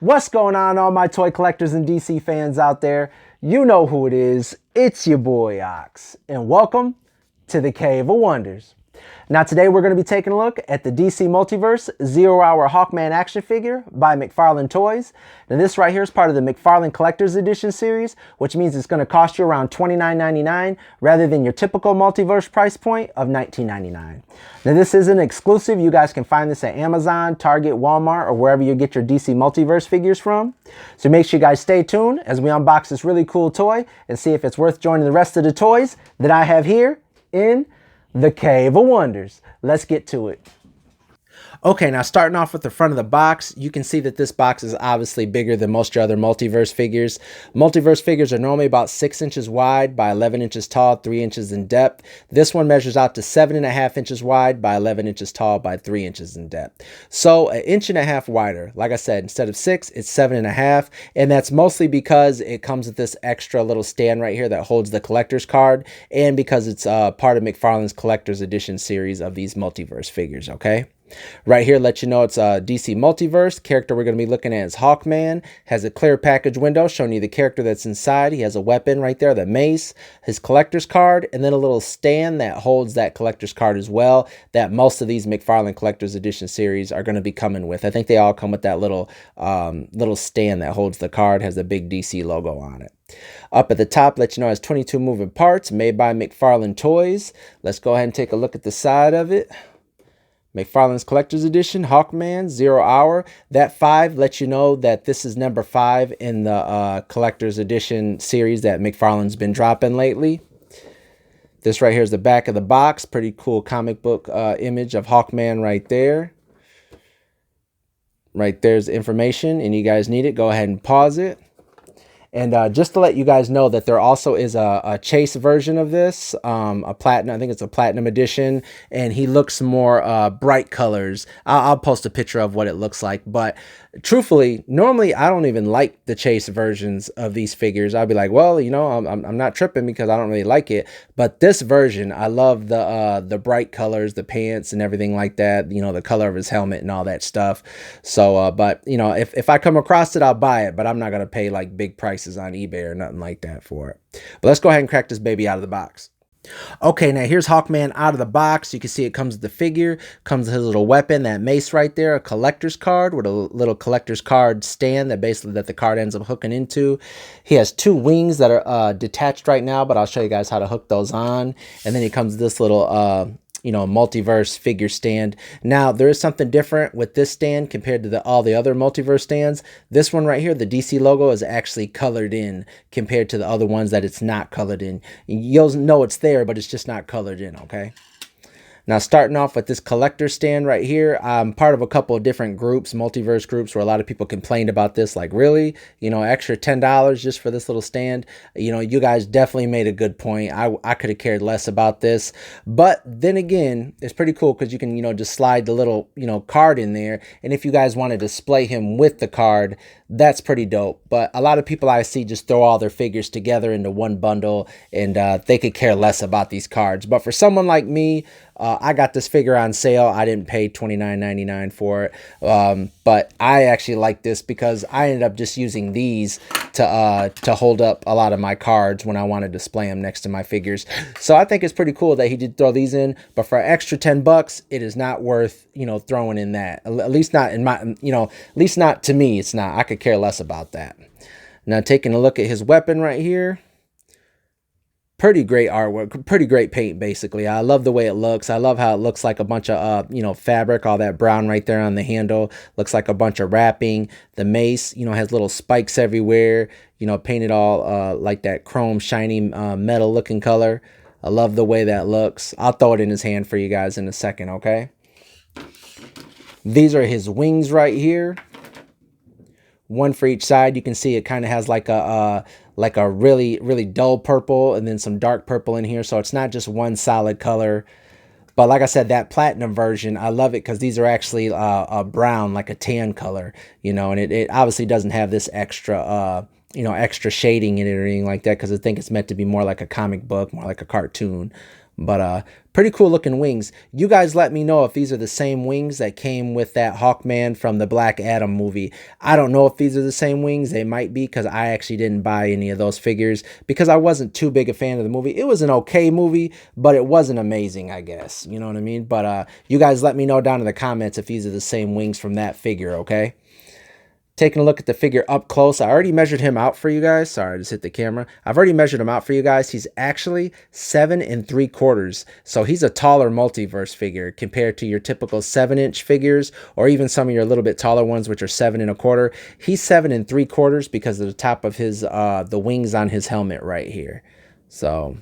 What's going on, all my toy collectors and DC fans out there? You know who it is. It's your boy Ox, and welcome to the Cave of Wonders. Now today we're going to be taking a look at the DC Multiverse 0 Hour Hawkman action figure by McFarlane Toys. Now this right here is part of the McFarlane Collector's Edition series, which means it's going to cost you around $29.99 rather than your typical Multiverse price point of $19.99. Now this is an exclusive. You guys can find this at Amazon, Target, Walmart, or wherever you get your DC Multiverse figures from. So make sure you guys stay tuned as we unbox this really cool toy and see if it's worth joining the rest of the toys that I have here in the Cave of Wonders. Let's get to it. Okay, now starting off with the front of the box, you can see that this box is obviously bigger than most of your other Multiverse figures. Multiverse figures are normally about 6 inches wide by 11 inches tall, 3 inches in depth. This one measures out to 7.5 inches wide by 11 inches tall by 3 inches in depth. So 1.5 inches wider. Like I said, instead of 6, it's 7.5. And that's mostly because it comes with this extra little stand right here that holds the collector's card, and because it's part of McFarlane's Collector's Edition series of these Multiverse figures, okay? Right here, let you know it's a DC Multiverse. Character we're going to be looking at is Hawkman. Has a clear package window showing you the character that's inside. He has a weapon right there, the mace, his collector's card, and then a little stand that holds that collector's card as well, that most of these McFarlane Collector's Edition series are going to be coming with. I think they all come with that little stand that holds the card, has a big DC logo on it. Up at the top, let you know it has 22 moving parts made by McFarlane Toys. Let's go ahead and take a look at the side of it. McFarlane's Collector's Edition, Hawkman, 0 Hour. That 5 lets you know that this is number 5 in the Collector's Edition series that McFarlane's been dropping lately. This right here is the back of the box. Pretty cool comic book image of Hawkman right there. Right there's information, and you guys need it. Go ahead and pause it. And just to let you guys know that there also is a chase version of this, a platinum, I think it's a platinum edition, and he looks more bright colors. I'll post a picture of what it looks like, but truthfully, normally I don't even like the chase versions of these figures. I'll be like, well, you know, I'm not tripping because I don't really like it. But this version, I love the bright colors, the pants and everything like that, you know, the color of his helmet and all that stuff. So, but, you know, if I come across it, I'll buy it, but I'm not going to pay like big prices on eBay or nothing like that for it. But let's go ahead and crack this baby out of the box. Okay, now here's Hawkman out of the box. You can see it comes with the figure, comes with his little weapon, that mace right there, a collector's card with a little collector's card stand that the card ends up hooking into. He has 2 wings that are detached right now, but I'll show you guys how to hook those on. And then he comes with this little you know, Multiverse figure stand. Now, there is something different with this stand compared to all the other Multiverse stands. This one right here, the DC logo, is actually colored in compared to the other ones that it's not colored in. You'll know it's there, but it's just not colored in, okay? Now, starting off with this collector stand right here, I'm part of a couple of different groups, Multiverse groups, where a lot of people complained about this. Like, really? You know, extra $10 just for this little stand? You know, you guys definitely made a good point. I could have cared less about this. But then again, it's pretty cool because you can, you know, just slide the little, you know, card in there. And if you guys want to display him with the card, that's pretty dope. But a lot of people I see just throw all their figures together into one bundle, and they could care less about these cards. But for someone like me, I got this figure on sale. I didn't pay $29.99 for it, but I actually like this because I ended up just using these to hold up a lot of my cards when I want to display them next to my figures. So I think it's pretty cool that he did throw these in. But for an extra $10, it is not worth, you know, throwing in that. At least not in my, you know, at least not to me. It's not. I could care less about that. Now taking a look at his weapon right here. Pretty great artwork, pretty great paint, basically. I love the way it looks. I love how it looks like a bunch of, you know, fabric, all that brown right there on the handle. Looks like a bunch of wrapping. The mace, you know, has little spikes everywhere, you know, painted all like that chrome, shiny metal looking color. I love the way that looks. I'll throw it in his hand for you guys in a second, okay? These are his wings right here. One for each side. You can see it kind of has like a really dull purple and then some dark purple in here. So it's not just one solid color. But like I said, that platinum version, I love it because these are actually a brown, like a tan color, you know, and it obviously doesn't have this extra, you know, extra shading in it or anything like that, because I think it's meant to be more like a comic book, more like a cartoon. But pretty cool looking wings. You guys let me know if these are the same wings that came with that Hawkman from the Black Adam movie. I don't know if these are the same wings. They might be, because I actually didn't buy any of those figures because I wasn't too big a fan of the movie. It was an okay movie, but it wasn't amazing, I guess. You know what I mean? But you guys let me know down in the comments if these are the same wings from that figure, okay? Taking a look at the figure up close. I already measured him out for you guys. Sorry, I just hit the camera. I've already measured him out for you guys. He's actually 7 3/4. So he's a taller multiverse figure compared to your typical 7-inch figures, or even some of your little bit taller ones, which are 7 1/4. He's 7 3/4 because of the top of his, the wings on his helmet right here. So,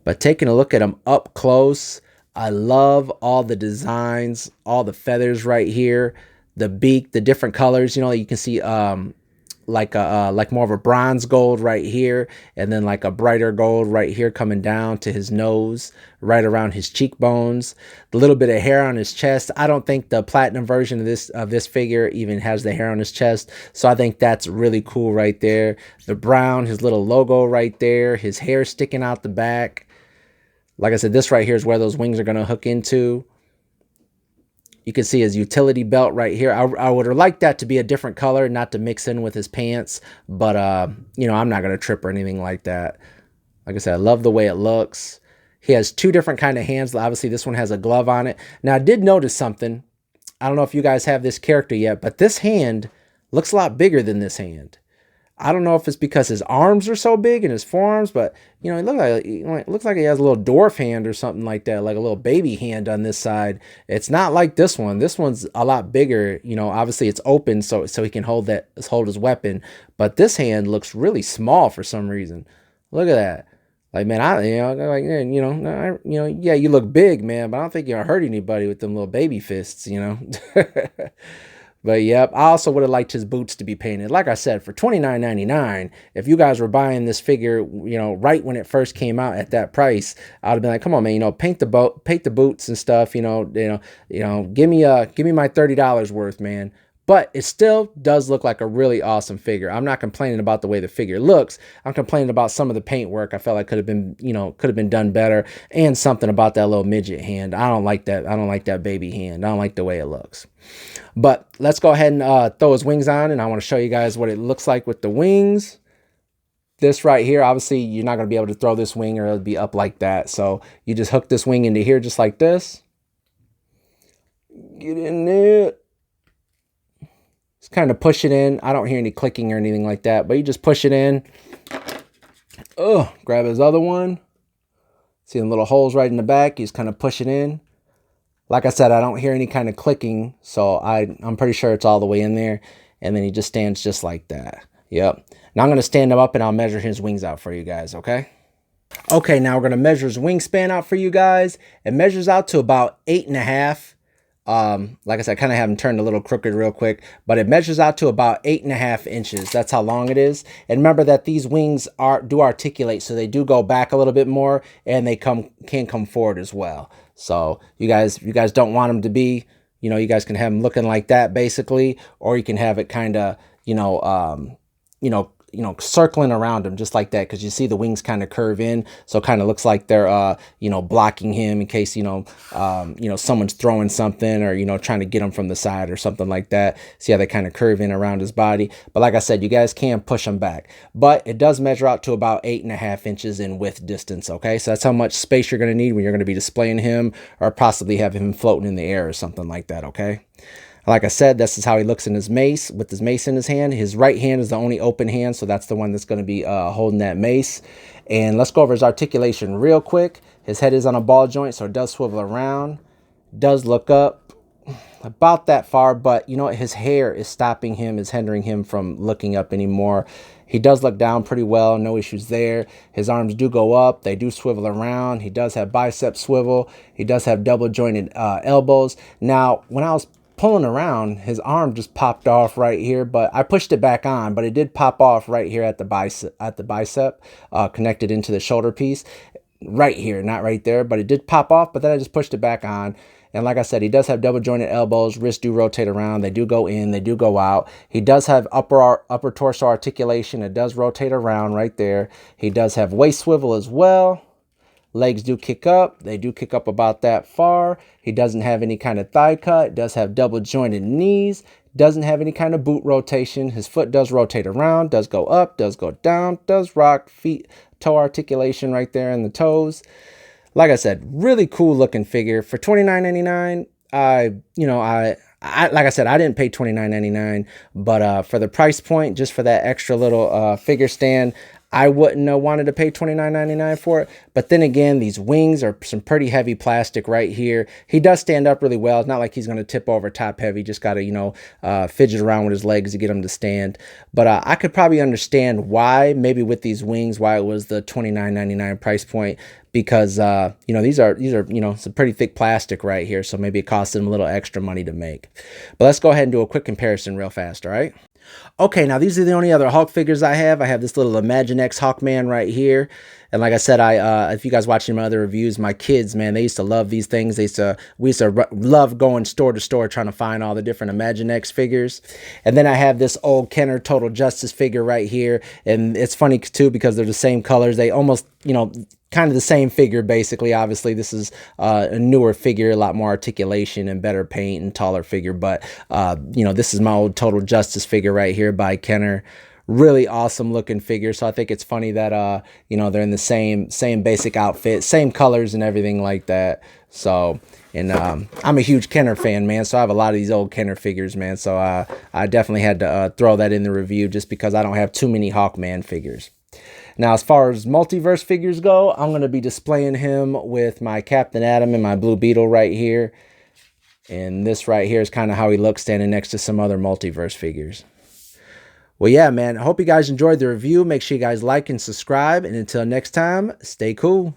but taking a look at him up close, I love all the designs, all the feathers right here. The beak, the different colors, you know, you can see like more of a bronze gold right here, and then like a brighter gold right here coming down to his nose, right around his cheekbones. The little bit of hair on his chest. I don't think the platinum version of this figure even has the hair on his chest, so I think that's really cool right there. The brown, his little logo right there, his hair sticking out the back. Like I said, this right here is where those wings are going to hook into. You can see his utility belt right here. I would have liked that to be a different color, not to mix in with his pants. But, you know, I'm not going to trip or anything like that. Like I said, I love the way it looks. He has 2 different kind of hands. Obviously, this one has a glove on it. Now, I did notice something. I don't know if you guys have this character yet, but this hand looks a lot bigger than this hand. I don't know if it's because his arms are so big and his forearms, but, you know, it looks like he has a little dwarf hand or something like that, like a little baby hand on this side. It's not like this one. This one's a lot bigger. You know, obviously it's open so he can hold his weapon, but this hand looks really small for some reason. Look at that. Like, man, yeah, you look big, man, but I don't think you're gonna hurt anybody with them little baby fists, you know. But yep, I also would have liked his boots to be painted. Like I said, for $29.99, if you guys were buying this figure, you know, right when it first came out at that price, I'd have been like, come on, man, you know, paint the boots and stuff, give me my $30 worth, man. But it still does look like a really awesome figure. I'm not complaining about the way the figure looks. I'm complaining about some of the paint work. I felt like could have been done better, and something about that little midget hand. I don't like that. I don't like that baby hand. I don't like the way it looks. But let's go ahead and throw his wings on, and I want to show you guys what it looks like with the wings. This right here, obviously, you're not going to be able to throw this wing or it'll be up like that. So you just hook this wing into here just like this. Get in there. Just kind of push it in. I don't hear any clicking or anything like that, but you just push it in. Oh, grab his other one. See the little holes right in the back. You just kind of push it in. Like I said, I don't hear any kind of clicking, so I'm pretty sure it's all the way in there. And then he just stands just like that. Yep. Now I'm going to stand him up and I'll measure his wings out for you guys, okay? Okay, now we're going to measure his wingspan out for you guys. It measures out to about 8.5. Like I said, I kind of have him turned a little crooked real quick, but it measures out to about 8.5 inches. That's how long it is. And remember that these wings do articulate, so they do go back a little bit more, and they can come forward as well. So you guys don't want them to be, you know, you guys can have them looking like that basically, or you can have it kind of, circling around him just like that, because you see the wings kind of curve in, so it kind of looks like they're blocking him in case someone's throwing something, or trying to get him from the side or something like that. See how they kind of curve in around his body. But like I said, you guys can push him back, but it does measure out to about 8.5 inches in width distance. Okay, so that's how much space you're going to need when you're going to be displaying him, or possibly have him floating in the air or something like that. Okay. Like I said, this is how he looks in his mace, with his mace in his hand. His right hand is the only open hand, so that's the one that's going to be holding that mace. And let's go over his articulation real quick. His head is on a ball joint, so it does swivel around. Does look up about that far, but you know what? His hair is stopping him, is hindering him from looking up anymore. He does look down pretty well, no issues there. His arms do go up, they do swivel around. He does have bicep swivel. He does have double jointed elbows. Now, when I was pulling around, his arm just popped off right here, but I pushed it back on, but it did pop off right here at the bicep, connected into the shoulder piece right here, not right there, but it did pop off. But then I just pushed it back on. And like I said, he does have double jointed elbows. Wrists do rotate around. They do go in, they do go out. He does have upper torso articulation. It does rotate around right there. He does have waist swivel as well. Legs do kick up. They do kick up about that far. He doesn't have any kind of thigh cut. Does have double jointed knees. Doesn't have any kind of boot rotation. His foot does rotate around, does go up, does go down, does rock, feet, toe articulation right there in the toes. Like I said, really cool looking figure. For $29.99, like I said, I didn't pay $29.99, but for the price point, just for that extra little figure stand, I wouldn't have wanted to pay $29.99 for it. But then again, these wings are some pretty heavy plastic right here. He does stand up really well. It's not like he's going to tip over top heavy. Just got to, fidget around with his legs to get him to stand. But I could probably understand why, maybe with these wings, why it was the $29.99 price point. Because, these are some pretty thick plastic right here. So maybe it costs them a little extra money to make. But let's go ahead and do a quick comparison real fast, all right? Okay, now these are the only other Hulk figures I have. I have this little Imaginext Hawkman right here. And like I said, if you guys watching my other reviews, my kids, man, they used to love these things. We used to love going store to store trying to find all the different Imaginext figures. And then I have this old Kenner Total Justice figure right here. And it's funny too because they're the same colors. They almost, kind of the same figure basically. Obviously, this is a newer figure, a lot more articulation and better paint and taller figure. But, this is my old Total Justice figure right here by Kenner. Really awesome looking figure. So I think it's funny that they're in the same basic outfit, same colors and everything like that. So, and I'm a huge Kenner fan, man. So I have a lot of these old Kenner figures, man. So I definitely had to throw that in the review just because I don't have too many Hawkman figures. Now, as far as multiverse figures go, I'm going to be displaying him with my Captain Atom and my Blue Beetle right here. And this right here is kind of how he looks standing next to some other multiverse figures. Well, yeah, man, I hope you guys enjoyed the review. Make sure you guys like and subscribe. And until next time, stay cool.